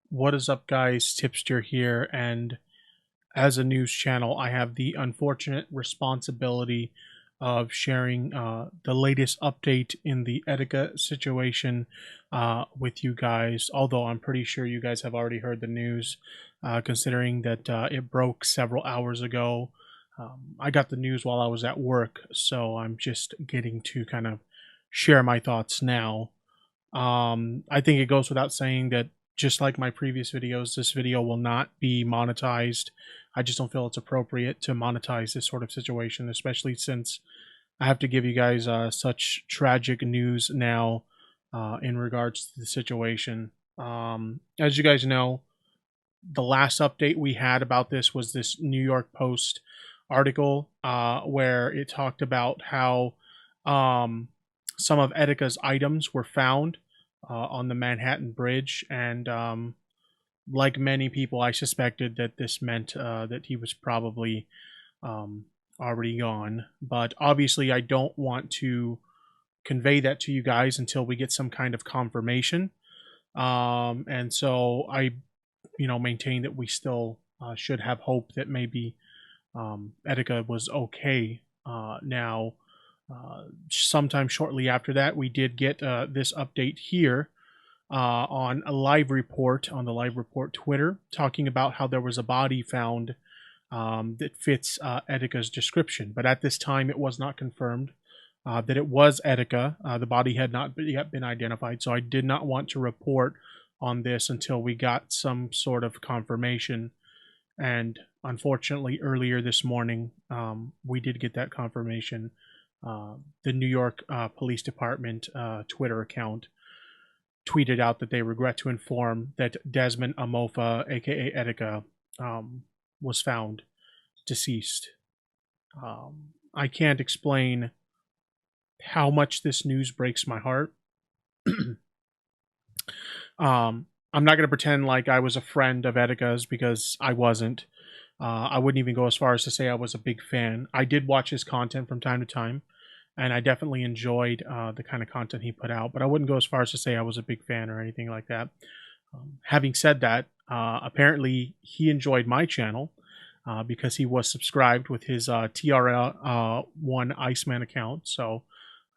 What is up, guys? Tipster here, and as a news channel, I have the unfortunate responsibility of sharing the latest update in the Etika situation with you guys. Although I'm pretty sure you guys have already heard the news, considering that it broke several hours ago. I got the news while I was at work, so I'm just getting to kind of share my thoughts now. I think it goes without saying that just like my previous videos, this video will not be monetized. I just don't feel it's appropriate to monetize this sort of situation, especially since I have to give you guys such tragic news now in regards to the situation. As you guys know, the last update we had about this was this New York Post article where it talked about how um, some of Etika's items were found on the Manhattan Bridge, and like many people, I suspected that this meant that he was probably um, already gone. But obviously, I don't want to convey that to you guys until we get some kind of confirmation. And so I, maintain that we still should have hope that maybe Etika was okay. Now, sometime shortly after that, we did get this update here on a live report on the live report Twitter, talking about how there was a body found that fits Etika's description. But at this time, it was not confirmed that it was Etika. The body had not yet been identified, so I did not want to report on this until we got some sort of confirmation. And unfortunately, earlier this morning, we did get that confirmation. The New York Police Department Twitter account tweeted out that they regret to inform that Desmond Amofa, aka Etika, was found deceased. I can't explain how much this news breaks my heart. I'm not going to pretend like I was a friend of Etika's because I wasn't. I wouldn't even go as far as to say I was a big fan. I did watch his content from time to time, and I definitely enjoyed the kind of content he put out, but I wouldn't go as far as to say I was a big fan or anything like that. Having said that, apparently he enjoyed my channel because he was subscribed with his TRL1 Iceman account. So,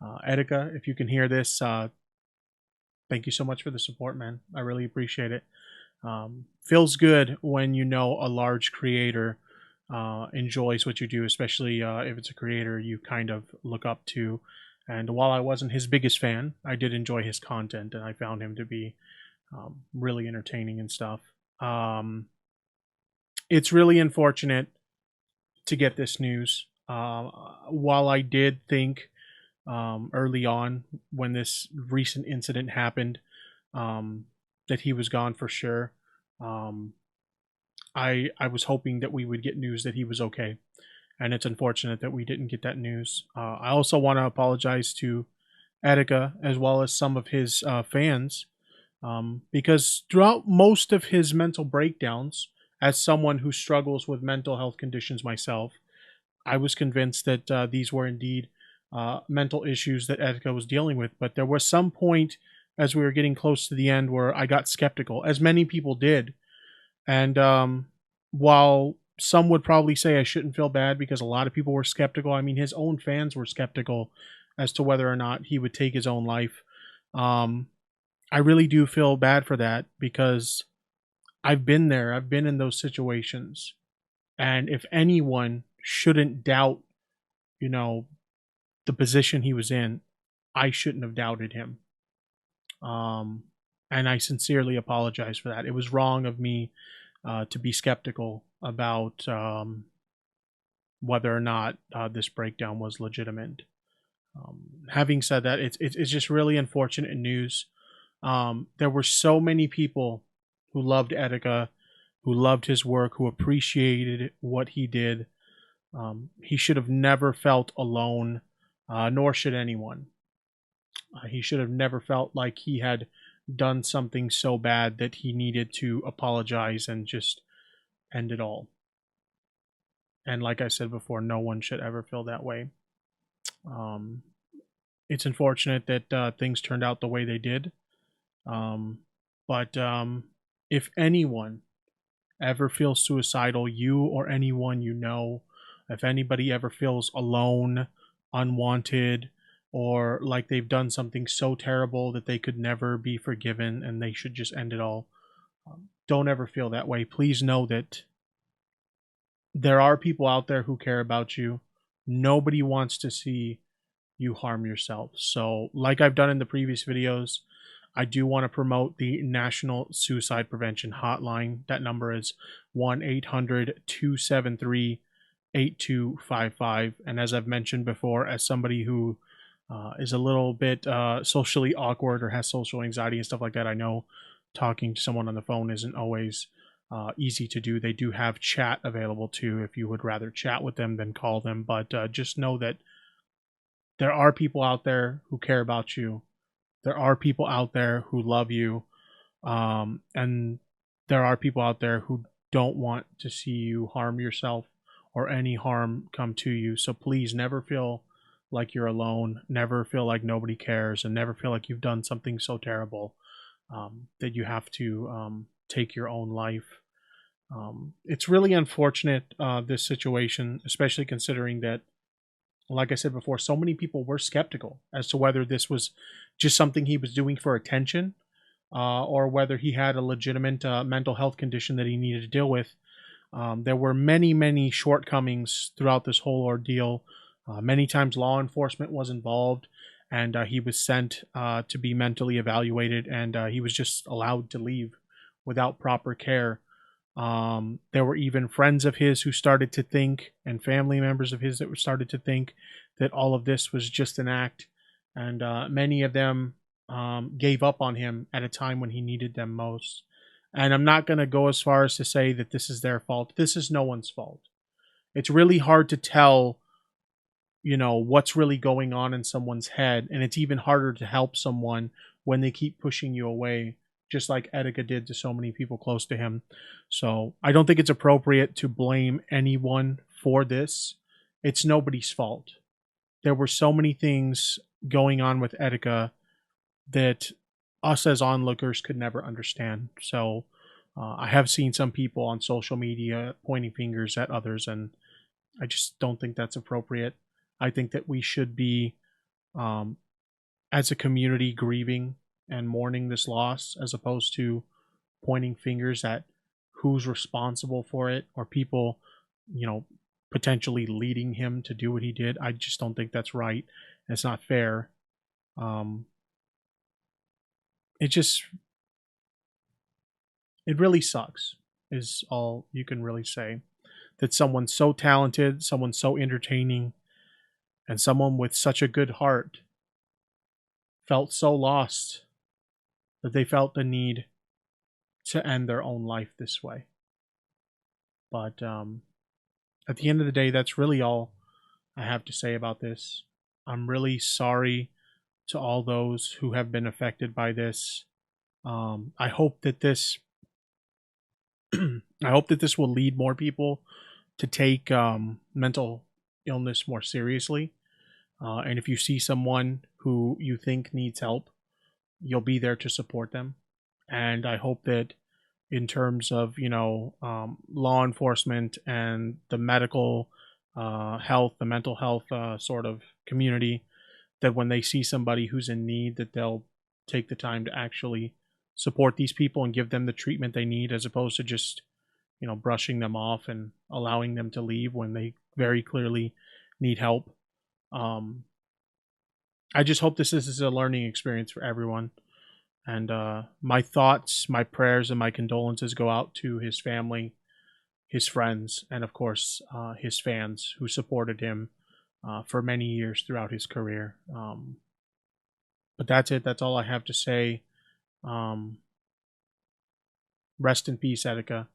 Etika, if you can hear this, thank you so much for the support, man. I really appreciate it. Feels good when you know a large creator enjoys what you do, especially if it's a creator you kind of look up to. And while I wasn't his biggest fan, I did enjoy his content, and I found him to be really entertaining and stuff. It's really unfortunate to get this news. While I did think early on when this recent incident happened that he was gone for sure, um, I was hoping that we would get news that he was okay, and it's unfortunate that we didn't get that news. I also want to apologize to Etika as well as some of his fans because throughout most of his mental breakdowns, as someone who struggles with mental health conditions myself, I was convinced that these were indeed mental issues that Etika was dealing with. But there was some point as we were getting close to the end where I got skeptical, as many people did. And while some would probably say I shouldn't feel bad because a lot of people were skeptical, I mean, his own fans were skeptical as to whether or not he would take his own life. Um, I really do feel bad for that because I've been there, I've been in those situations. And if anyone shouldn't doubt, you know, the position he was in, I shouldn't have doubted him. Um, and I sincerely apologize for that. It was wrong of me to be skeptical about whether or not this breakdown was legitimate. Having said that, it's just really unfortunate news. There were so many people who loved Etika, who loved his work, who appreciated what he did. He should have never felt alone, nor should anyone. He should have never felt like he had done something so bad that he needed to apologize and just end it all. And like I said before, no one should ever feel that way. Um, it's unfortunate that things turned out the way they did. Um, but if anyone ever feels suicidal, you or anyone you know, if anybody ever feels alone, unwanted, or like they've done something so terrible that they could never be forgiven and they should just end it all, don't ever feel that way. Please know that there are people out there who care about you. Nobody wants to see you harm yourself. So, like I've done in the previous videos, I do want to promote the National Suicide Prevention Hotline. That number is 1-800-273-8255. And as I've mentioned before, as somebody who is a little bit socially awkward or has social anxiety and stuff like that, I know talking to someone on the phone isn't always easy to do. They do have chat available too if you would rather chat with them than call them. But just know that there are people out there who care about you. There are people out there who love you. And there are people out there who don't want to see you harm yourself or any harm come to you. So please never feel like you're alone. Never feel like nobody cares, and never feel like you've done something so terrible that you have to take your own life. It's really unfortunate, this situation, especially considering that, like I said before, so many people were skeptical as to whether this was just something he was doing for attention, or whether he had a legitimate mental health condition that he needed to deal with. There were many, many shortcomings throughout this whole ordeal. Many times law enforcement was involved, and he was sent to be mentally evaluated, and he was just allowed to leave without proper care. There were even friends of his who started to think, and family members of his that started to think that all of this was just an act, and many of them gave up on him at a time when he needed them most. And I'm not going to go as far as to say that this is their fault. This is no one's fault. It's really hard to tell, what's really going on in someone's head, and it's even harder to help someone when they keep pushing you away, just like Etika did to so many people close to him. So I don't think it's appropriate to blame anyone for this. It's nobody's fault. There were so many things going on with Etika that us as onlookers could never understand. So I have seen some people on social media pointing fingers at others, and I just don't think that's appropriate. I think that we should be, as a community, grieving and mourning this loss, as opposed to pointing fingers at who's responsible for it, or people, potentially leading him to do what he did. I just don't think that's right. It's not fair. It just, it really sucks, is all you can really say. That someone so talented, someone so entertaining, and someone with such a good heart felt so lost that they felt the need to end their own life this way. But at the end of the day, that's really all I have to say about this. I'm really sorry to all those who have been affected by this. I hope that this I hope that this will lead more people to take mental illness more seriously. And if you see someone who you think needs help, you'll be there to support them. And I hope that in terms of, law enforcement and the medical health, the mental health sort of community, that when they see somebody who's in need, that they'll take the time to actually support these people and give them the treatment they need, as opposed to just, brushing them off and allowing them to leave when they very clearly need help. I just hope this is a learning experience for everyone. And my thoughts, my prayers, and my condolences go out to his family, his friends, and of course, his fans who supported him for many years throughout his career. But that's it. That's all I have to say. Rest in peace, Etika.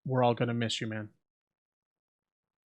We're all going to miss you, man.